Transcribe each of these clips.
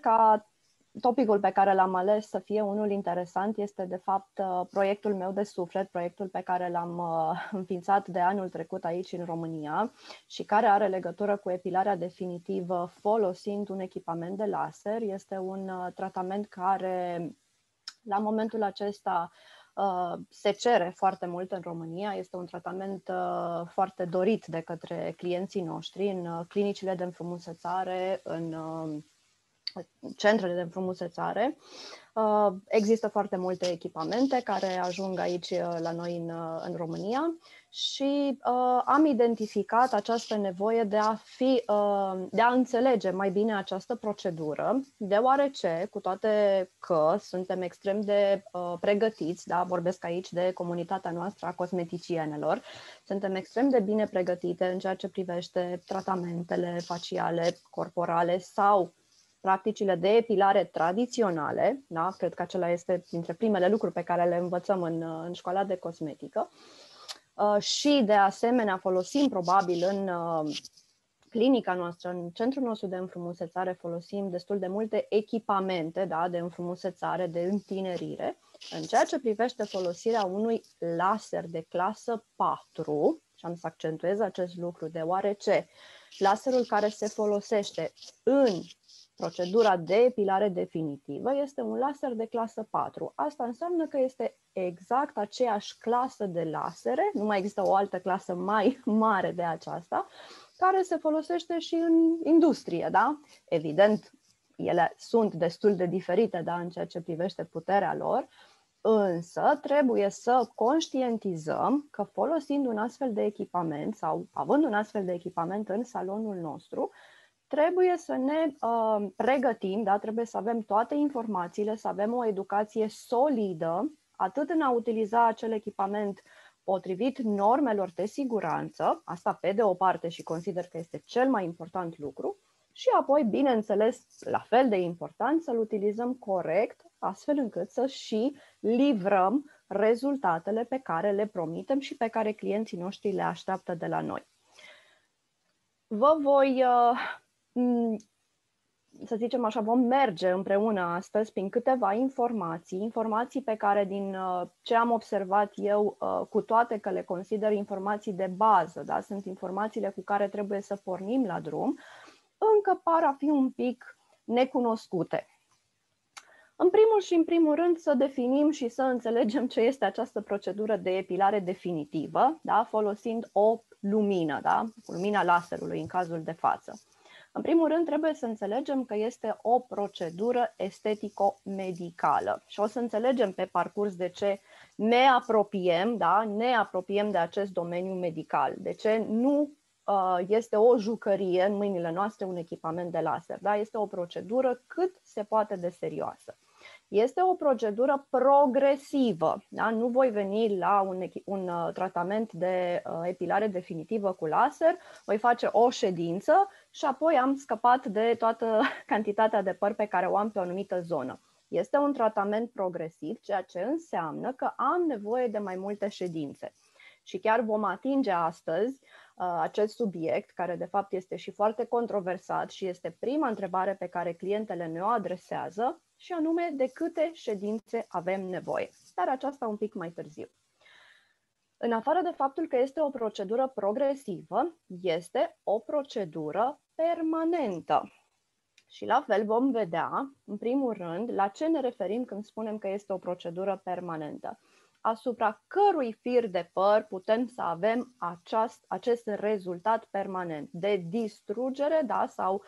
ca topicul pe care l-am ales să fie unul interesant este de fapt proiectul meu de suflet, proiectul pe care l-am înființat de anul trecut aici în România și care are legătură cu epilarea definitivă folosind un echipament de laser. Este un tratament care la momentul acesta se cere foarte mult în România. Este un tratament foarte dorit de către clienții noștri în clinicile de înfrumusețare, în centrele de înfrumusețare. Există foarte multe echipamente care ajung aici la noi în România și am identificat această nevoie de a înțelege mai bine această procedură, deoarece, cu toate că suntem extrem de pregătiți, da, vorbesc aici de comunitatea noastră a cosmeticienelor, suntem extrem de bine pregătite în ceea ce privește tratamentele faciale, corporale sau practicile de epilare tradiționale, da? Cred că acela este dintre primele lucruri pe care le învățăm în școala de cosmetică și de asemenea folosim probabil în clinica noastră, în centrul nostru de înfrumusețare, folosim destul de multe echipamente, da? De înfrumusețare, de întinerire. În ceea ce privește folosirea unui laser de clasă 4, și am să accentuez acest lucru deoarece laserul care se folosește în procedura de epilare definitivă este un laser de clasă 4. Asta înseamnă că este exact aceeași clasă de lasere, nu mai există o altă clasă mai mare de aceasta, care se folosește și în industrie, da? Evident, ele sunt destul de diferite, da, în ceea ce privește puterea lor, însă trebuie să conștientizăm că folosind un astfel de echipament sau având un astfel de echipament în salonul nostru, trebuie să ne pregătim, da? Trebuie să avem toate informațiile, să avem o educație solidă, atât în a utiliza acel echipament potrivit normelor de siguranță, asta pe de o parte și consider că este cel mai important lucru, și apoi, bineînțeles, la fel de important, să-l utilizăm corect, astfel încât să și livrăm rezultatele pe care le promitem și pe care clienții noștri le așteaptă de la noi. Vă voi, să zicem așa, vom merge împreună astăzi prin câteva informații pe care din ce am observat eu, cu toate că le consider informații de bază, da? Sunt informațiile cu care trebuie să pornim la drum, încă par a fi un pic necunoscute. În primul și în primul rând să definim și să înțelegem ce este această procedură de epilare definitivă, da? Folosind o lumină, da? Lumina laserului în cazul de față. În primul rând trebuie să înțelegem că este o procedură estetico-medicală și o să înțelegem pe parcurs de ce ne apropiem, da? Ne apropiem de acest domeniu medical, de ce nu este o jucărie în mâinile noastre un echipament de laser, da? Este o procedură cât se poate de serioasă. Este o procedură progresivă, da? Nu voi veni la un tratament de epilare definitivă cu laser, voi face o ședință și apoi am scăpat de toată cantitatea de păr pe care o am pe o anumită zonă. Este un tratament progresiv, ceea ce înseamnă că am nevoie de mai multe ședințe. Și chiar vom atinge astăzi acest subiect, care de fapt este și foarte controversat și este prima întrebare pe care clientele ne o adresează, și anume de câte ședințe avem nevoie. Dar aceasta un pic mai târziu. În afară de faptul că este o procedură progresivă, este o procedură permanentă. Și la fel vom vedea, în primul rând, la ce ne referim când spunem că este o procedură permanentă. Asupra cărui fir de păr putem să avem acest rezultat permanent de distrugere, da, sau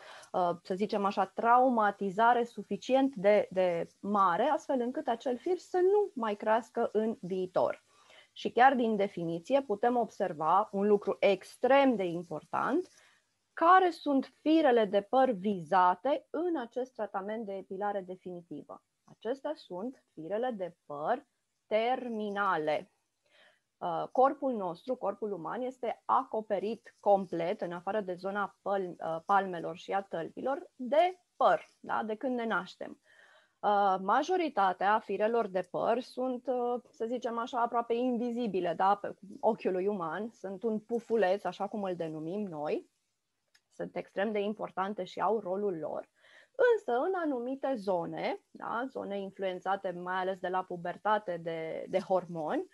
să zicem așa, traumatizare suficient de mare, astfel încât acel fir să nu mai crească în viitor. Și chiar din definiție putem observa un lucru extrem de important: care sunt firele de păr vizate în acest tratament de epilare definitivă. Acestea sunt firele de păr terminale. Corpul nostru, corpul uman, este acoperit complet, în afară de zona palmelor și a tălpilor, de păr, da? De când ne naștem. Majoritatea firelor de păr sunt, să zicem așa, aproape invizibile, da? Pe ochiului uman, sunt un pufuleț, așa cum îl denumim noi, sunt extrem de importante și au rolul lor, Însă, în anumite zone, da, zone influențate mai ales de la pubertate de hormoni,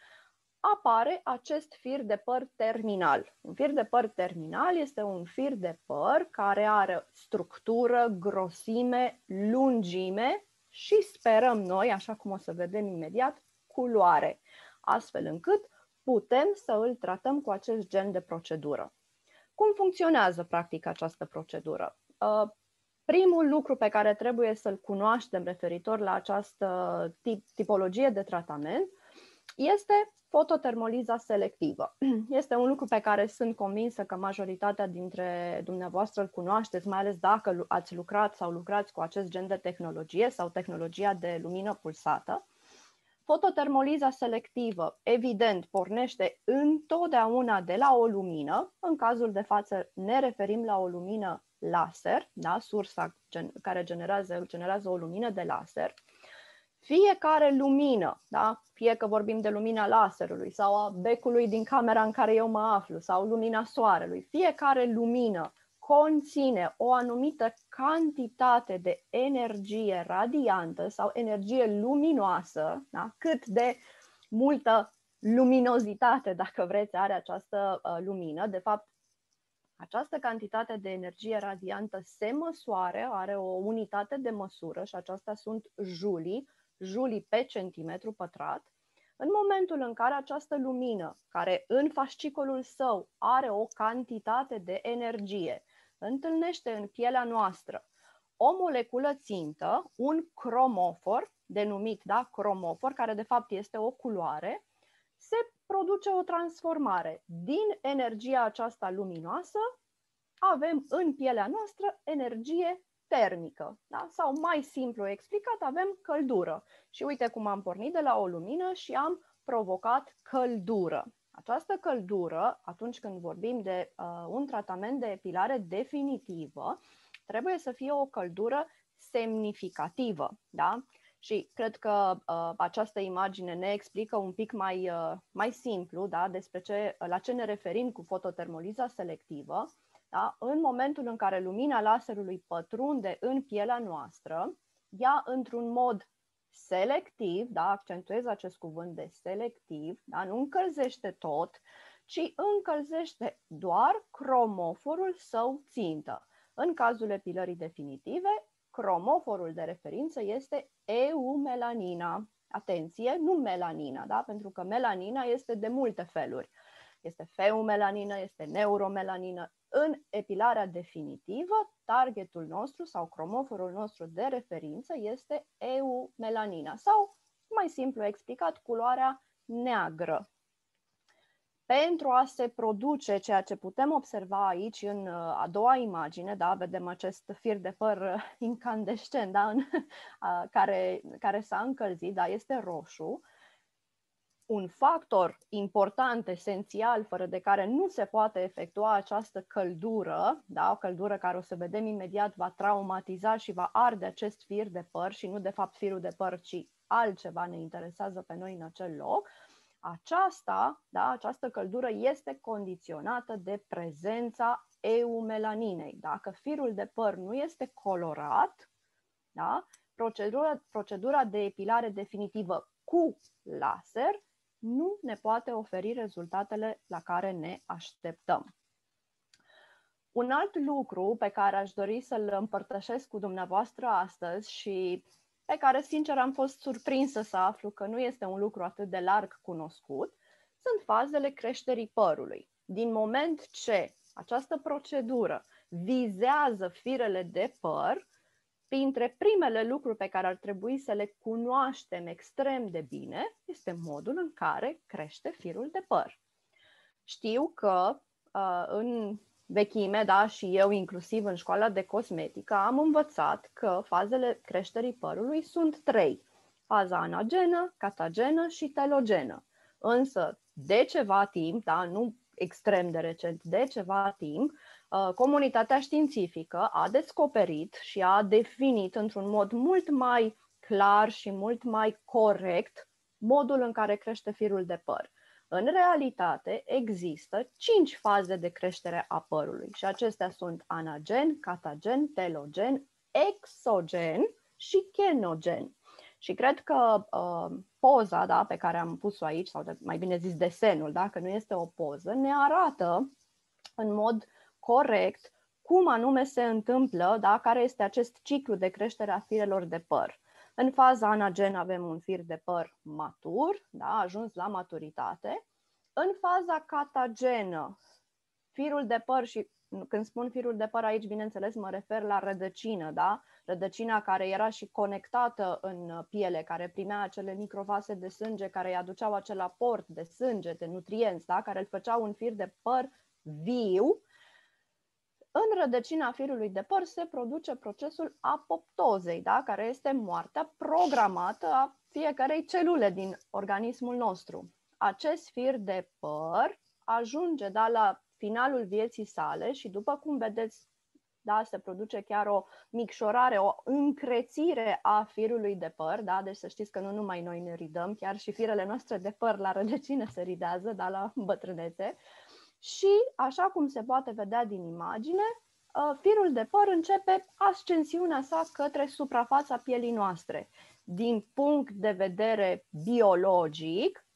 apare acest fir de păr terminal. Un fir de păr terminal este un fir de păr care are structură, grosime, lungime și sperăm noi, așa cum o să vedem imediat, culoare, astfel încât putem să îl tratăm cu acest gen de procedură. Cum funcționează practic această procedură? Primul lucru pe care trebuie să-l cunoaștem referitor la această tipologie de tratament este fototermoliza selectivă. Este un lucru pe care sunt convinsă că majoritatea dintre dumneavoastră îl cunoașteți, mai ales dacă ați lucrat sau lucrați cu acest gen de tehnologie sau tehnologia de lumină pulsată. Fototermoliza selectivă, evident, pornește întotdeauna de la o lumină. În cazul de față ne referim la o lumină laser, da? Sursa care generează o lumină de laser. Fiecare lumină, da? Fie că vorbim de lumina laserului sau a becului din camera în care eu mă aflu sau lumina soarelui, fiecare lumină conține o anumită cantitate de energie radiantă sau energie luminoasă, da? Cât de multă luminozitate, dacă vreți, are această lumină. De fapt, această cantitate de energie radiantă se măsoară, are o unitate de măsură și aceasta sunt julii pe centimetru pătrat. În momentul în care această lumină, care în fascicolul său are o cantitate de energie, întâlnește în pielea noastră o moleculă țintă, un cromofor, denumit cromofor, care de fapt este o culoare, se produce o transformare. Din energia aceasta luminoasă avem în pielea noastră energie termică, da? Sau mai simplu explicat, avem căldură. Și uite cum am pornit de la o lumină și am provocat căldură. Această căldură, atunci când vorbim de un tratament de epilare definitivă, trebuie să fie o căldură semnificativă. Da? Și cred că această imagine ne explică un pic mai simplu, da? Despre la ce ne referim cu fototermoliza selectivă. Da? În momentul în care lumina laserului pătrunde în pielea noastră, ea într-un mod selectiv, da? Accentuez acest cuvânt de selectiv, da? Nu încălzește tot, ci încălzește doar cromoforul său țintă. În cazul epilării definitive, cromoforul de referință este eumelanina. Atenție, nu melanina, da? Pentru că melanina este de multe feluri. Este feumelanină, este neuromelanină. În epilarea definitivă, targetul nostru sau cromoforul nostru de referință este eumelanina sau, mai simplu explicat, culoarea neagră. Pentru a se produce ceea ce putem observa aici în a doua imagine, da, vedem acest fir de păr incandescent, da, care s-a încălzit, da, este roșu. Un factor important, esențial, fără de care nu se poate efectua această căldură, da, o căldură care o să vedem imediat va traumatiza și va arde acest fir de păr și nu de fapt firul de păr, ci altceva ne interesează pe noi în acel loc. Această căldură este condiționată de prezența eumelaninei. Dacă firul de păr nu este colorat, da, procedura de epilare definitivă cu laser nu ne poate oferi rezultatele la care ne așteptăm. Un alt lucru pe care aș dori să-l împărtășesc cu dumneavoastră astăzi și pe care, sincer, am fost surprinsă să aflu că nu este un lucru atât de larg cunoscut, sunt fazele creșterii părului. Din moment ce această procedură vizează firele de păr, printre primele lucruri pe care ar trebui să le cunoaștem extrem de bine este modul în care crește firul de păr. Știu că în vechime, da, și eu inclusiv în școala de cosmetică, am învățat că fazele creșterii părului sunt 3. Faza anagenă, catagenă și telogenă. Însă, de ceva timp, da, nu extrem de recent, de ceva timp, comunitatea științifică a descoperit și a definit într-un mod mult mai clar și mult mai corect modul în care crește firul de păr. În realitate există 5 faze de creștere a părului și acestea sunt anagen, catagen, telogen, exogen și kenogen. Și cred că poza, da, pe care am pus-o aici, sau mai bine zis desenul, da, că nu este o poză, ne arată în mod corect cum anume se întâmplă, da, care este acest ciclu de creștere a firelor de păr. În faza anagen avem un fir de păr matur, da, ajuns la maturitate. În faza catagenă, firul de păr, și când spun firul de păr aici, bineînțeles, mă refer la rădăcină, da? Rădăcina care era și conectată în piele, care primea acele microvase de sânge, care îi aduceau acel aport de sânge, de nutrienți, da? Care îl făceau un fir de păr viu. În rădăcina firului de păr se produce procesul apoptozei, da? Care este moartea programată a fiecarei celule din organismul nostru. Acest fir de păr ajunge, da, la finalul vieții sale și, după cum vedeți, da, se produce chiar o micșorare, o încrețire a firului de păr, da? Deci să știți că nu numai noi ne ridăm, chiar și firele noastre de păr la rădăcină se ridează, da, la bătrânețe. Și, așa cum se poate vedea din imagine, firul de păr începe ascensiunea sa către suprafața pielii noastre. Din punct de vedere biologic,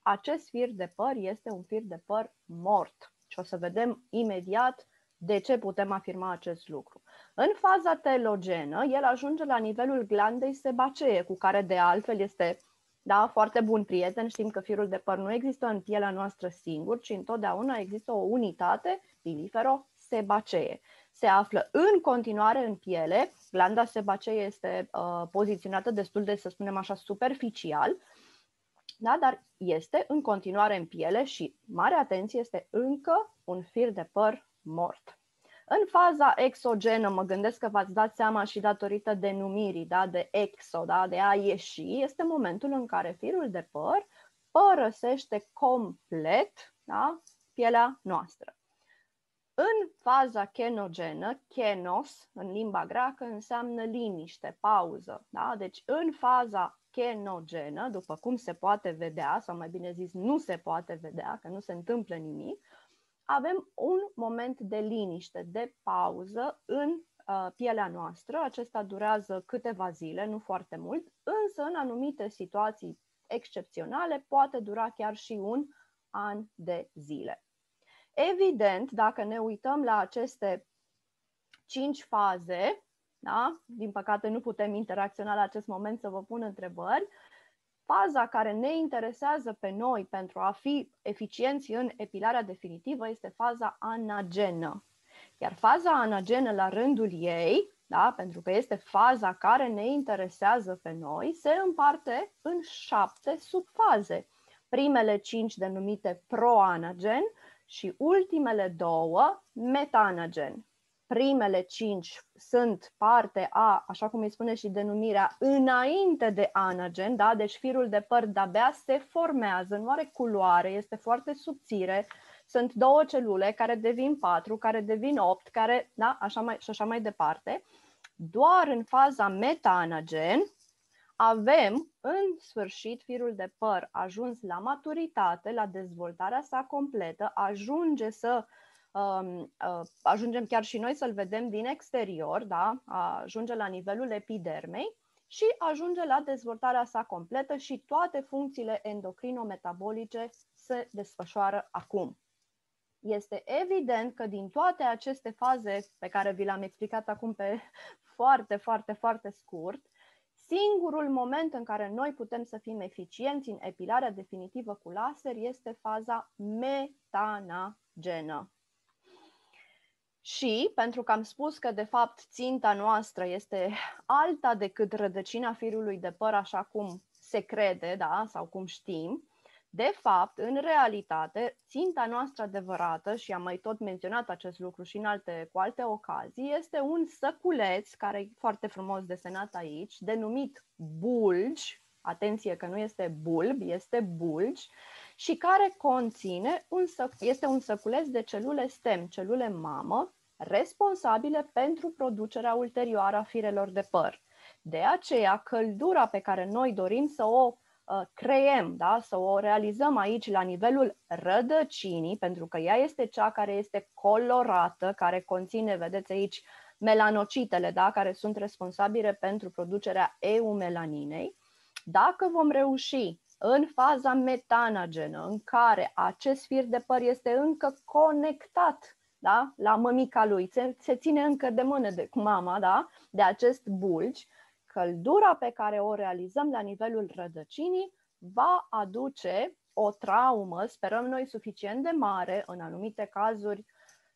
acest fir de păr este un fir de păr mort. Și o să vedem imediat de ce putem afirma acest lucru. În faza telogenă, el ajunge la nivelul glandei sebacee, cu care de altfel este, da, foarte bun prieten. Știm că firul de păr nu există în pielea noastră singur, ci întotdeauna există o unitate pilifero-sebacee. Se află în continuare în piele. Glanda sebacee este poziționată destul de, să spunem așa, superficial, da? Dar este în continuare în piele și, mare atenție, este încă un fir de păr mort. În faza exogenă, mă gândesc că v-ați dat seama și datorită denumirii, da? De exo, da? De a ieși, este momentul în care firul de păr părăsește complet, da, pielea noastră. În faza kenogenă, kenos, în limba greacă, înseamnă liniște, pauză. Da? Deci în faza kenogenă, după cum se poate vedea, sau mai bine zis nu se poate vedea, că nu se întâmplă nimic, avem un moment de liniște, de pauză în pielea noastră. Acesta durează câteva zile, nu foarte mult, însă în anumite situații excepționale poate dura chiar și un an de zile. Evident, dacă ne uităm la aceste 5 faze, da? Din păcate nu putem interacționa la acest moment să vă pun întrebări, faza care ne interesează pe noi pentru a fi eficienți în epilarea definitivă este faza anagenă. Iar faza anagenă la rândul ei, da? Pentru că este faza care ne interesează pe noi, se împarte în 7 subfaze. Primele 5 denumite proanagen și ultimele 2 metanagen. Primele 5 sunt parte a, așa cum îi spune și denumirea, înainte de anagen, da? Deci firul de păr de-abia se formează, nu are culoare, este foarte subțire. Sunt 2 celule care devin 4, care devin 8, care, da? Așa mai departe. Doar în faza metaanagen avem, în sfârșit, firul de păr ajuns la maturitate, la dezvoltarea sa completă, ajungem chiar și noi să-l vedem din exterior, da? Ajunge la nivelul epidermei și ajunge la dezvoltarea sa completă și toate funcțiile endocrino-metabolice se desfășoară acum. Este evident că din toate aceste faze pe care vi le-am explicat acum pe foarte scurt, singurul moment în care noi putem să fim eficienți în epilarea definitivă cu laser este faza metanagenă. Și pentru că am spus că de fapt ținta noastră este alta decât rădăcina firului de păr, așa cum se crede, da, sau cum știm, de fapt, în realitate, ținta noastră adevărată, și am mai tot menționat acest lucru și cu alte ocazii, este un săculeț, care e foarte frumos desenat aici, denumit bulgi, atenție că nu este bulb, este bulgi, și care conține este un săculeț de celule stem, celule mamă, responsabile pentru producerea ulterioară a firelor de păr. De aceea, căldura pe care noi dorim să o creăm, da? Să o realizăm aici la nivelul rădăcinii, pentru că ea este cea care este colorată, care conține, vedeți aici, melanocitele, da, care sunt responsabile pentru producerea eumelaninei. Dacă vom reuși în faza metanagenă, în care acest fir de păr este încă conectat, da, la mămica lui, se ține încă de mână cu mama, da, de acest bulgi, căldura pe care o realizăm la nivelul rădăcinii va aduce o traumă, sperăm noi, suficient de mare, în anumite cazuri,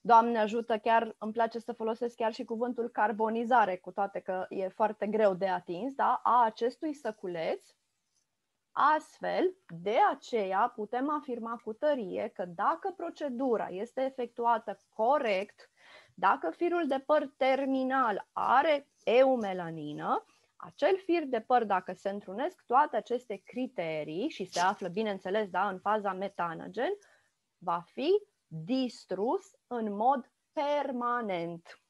Doamne ajută, chiar îmi place să folosesc chiar și cuvântul carbonizare, cu toate că e foarte greu de atins, da, a acestui săculeț. Astfel, de aceea putem afirma cu tărie că dacă procedura este efectuată corect, dacă firul de păr terminal are eumelanină, acel fir de păr, dacă se întrunesc toate aceste criterii și se află, bineînțeles, da, în faza metanagen, va fi distrus în mod permanent.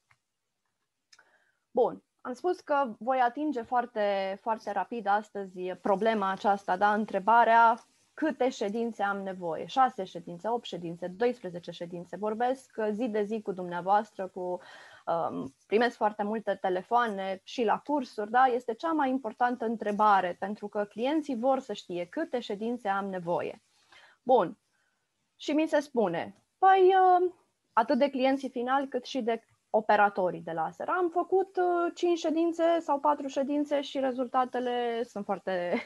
Bun, am spus că voi atinge foarte, foarte rapid astăzi problema aceasta, da, întrebarea câte ședințe am nevoie, 6 ședințe, 8 ședințe, 12 ședințe. Vorbesc zi de zi cu dumneavoastră, primesc foarte multe telefoane și la cursuri, da, este cea mai importantă întrebare, pentru că clienții vor să știe câte ședințe am nevoie. Bun, și mi se spune, păi atât de clienții finali cât și de operatorii de laser. Am făcut 5 ședințe sau 4 ședințe și rezultatele sunt foarte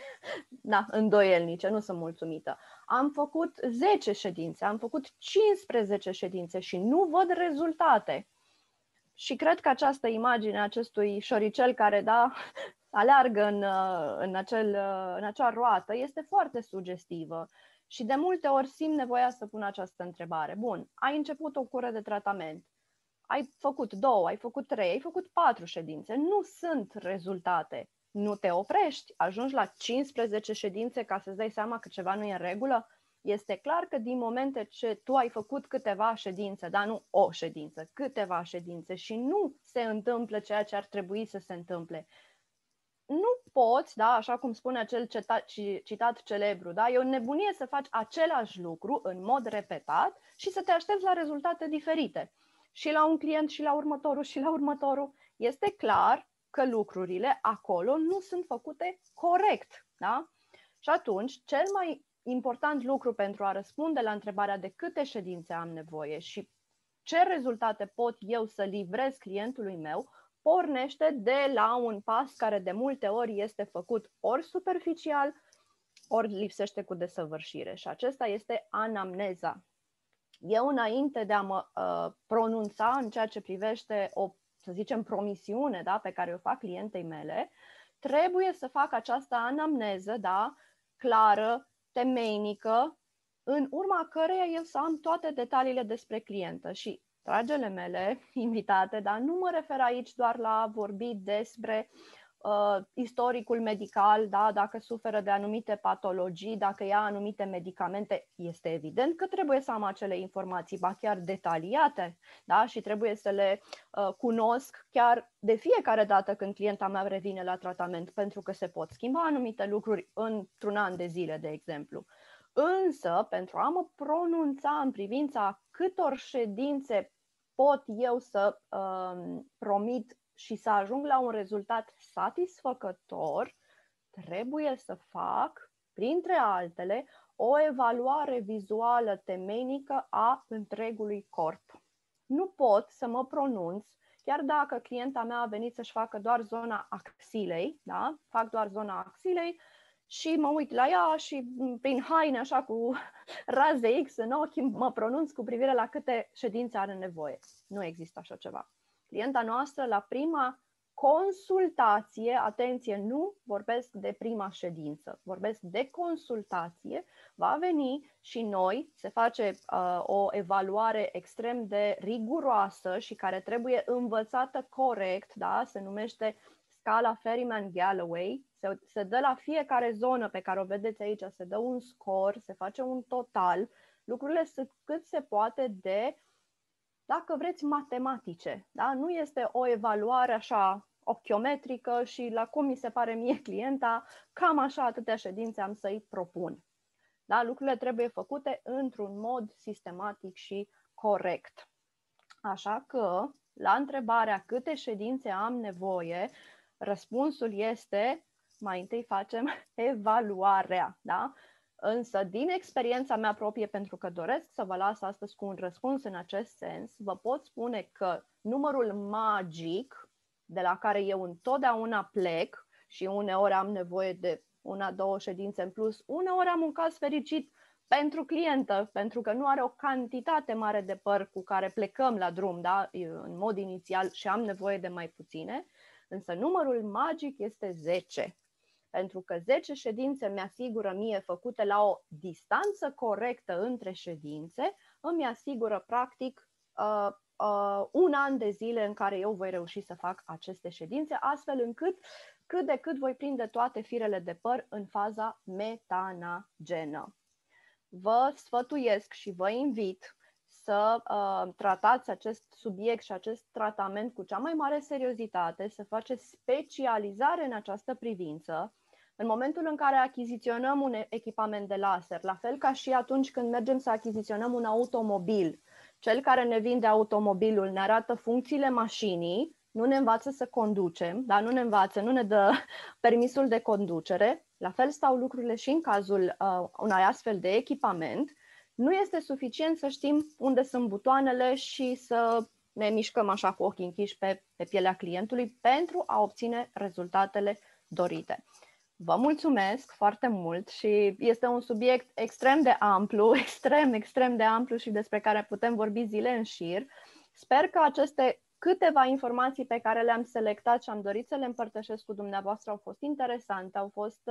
îndoielnice, nu sunt mulțumită. Am făcut 10 ședințe, am făcut 15 ședințe și nu văd rezultate. Și cred că această imagine a acestui șoricel care aleargă în acea roată este foarte sugestivă. Și de multe ori simt nevoia să pun această întrebare. Bun, ai început o cură de tratament, ai făcut 2, ai făcut 3, ai făcut 4 ședințe, nu sunt rezultate. Nu te oprești, ajungi la 15 ședințe ca să-ți dai seama că ceva nu e în regulă? Este clar că din momente ce tu ai făcut câteva ședințe, dar nu o ședință, câteva ședințe și nu se întâmplă ceea ce ar trebui să se întâmple, nu poți, da, așa cum spune acel citat celebru, da, e o nebunie să faci același lucru în mod repetat și să te aștepți la rezultate diferite. Și la un client, și la următorul, și la următorul. Este clar că lucrurile acolo nu sunt făcute corect. Da? Și atunci, cel mai important lucru pentru a răspunde la întrebarea de câte ședințe am nevoie și ce rezultate pot eu să livrez clientului meu, pornește de la un pas care de multe ori este făcut ori superficial, ori lipsește cu desăvârșire. Și acesta este anamneza. Eu, înainte de a mă pronunța în ceea ce privește o, să zicem, promisiune, da, pe care o fac clientei mele, trebuie să fac această anamneză, da, clară, temeinică, în urma căreia eu să am toate detaliile despre clientă. Și, dragele mele invitate, dar nu mă refer aici doar la a vorbi despre istoricul medical, da, dacă suferă de anumite patologii, dacă ia anumite medicamente, este evident că trebuie să am acele informații, ba chiar detaliate, da, și trebuie să le cunosc chiar de fiecare dată când clienta mea revine la tratament, pentru că se pot schimba anumite lucruri într-un an de zile, de exemplu. Însă, pentru a mă pronunța în privința câtor ședințe pot eu să promit și să ajung la un rezultat satisfăcător, trebuie să fac, printre altele, o evaluare vizuală temeinică a întregului corp. Nu pot să mă pronunț, chiar dacă clienta mea a venit să-și facă doar zona axilei, da? Fac doar zona axilei și mă uit la ea și prin haine, așa cu raze X în ochi, mă pronunț cu privire la câte ședințe are nevoie. Nu există așa ceva. Clienta noastră, la prima consultație, atenție, nu vorbesc de prima ședință, vorbesc de consultație, va veni și noi se face o evaluare extrem de riguroasă și care trebuie învățată corect, da? Se numește scala Ferryman-Galloway, se dă la fiecare zonă pe care o vedeți aici, se dă un scor, se face un total, lucrurile sunt cât se poate de, dacă vreți, matematice. Da? Nu este o evaluare așa ochiometrică și la cum mi se pare mie clienta, cam așa atâtea ședințe am să-i propun. Da? Lucrurile trebuie făcute într-un mod sistematic și corect. Așa că La întrebarea câte ședințe am nevoie, răspunsul este mai întâi facem evaluarea, da? Însă, din experiența mea proprie, pentru că doresc să vă las astăzi cu un răspuns în acest sens, vă pot spune că numărul magic de la care eu întotdeauna plec și uneori am nevoie de 1-2 ședințe în plus, uneori am un caz fericit pentru clientă, pentru că nu are o cantitate mare de păr cu care plecăm la drum, da? În mod inițial, și am nevoie de mai puține, însă numărul magic este 10. Pentru că 10 ședințe mi-asigură mie, făcute la o distanță corectă între ședințe, îmi asigură practic un an de zile în care eu voi reuși să fac aceste ședințe, astfel încât cât de cât voi prinde toate firele de păr în faza metanagenă. Vă sfătuiesc și vă invit să tratați acest subiect și acest tratament cu cea mai mare seriozitate, să faceți specializare în această privință. În momentul în care achiziționăm un echipament de laser, la fel ca și atunci când mergem să achiziționăm un automobil, cel care ne vinde automobilul ne arată funcțiile mașinii, nu ne învață să conducem, dar nu ne dă permisul de conducere. La fel stau lucrurile și în cazul unui astfel de echipament. Nu este suficient să știm unde sunt butoanele și să ne mișcăm așa cu ochii închiși pe pielea clientului pentru a obține rezultatele dorite. Vă mulțumesc foarte mult și este un subiect extrem de amplu, extrem de amplu și despre care putem vorbi zile în șir. Sper că aceste câteva informații pe care le-am selectat și am dorit să le împărtășesc cu dumneavoastră au fost interesante, au fost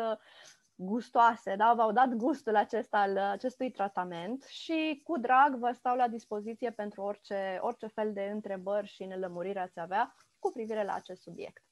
gustoase, da? V-au dat gustul acesta al acestui tratament și cu drag vă stau la dispoziție pentru orice fel de întrebări și nelămuriri ați avea cu privire la acest subiect.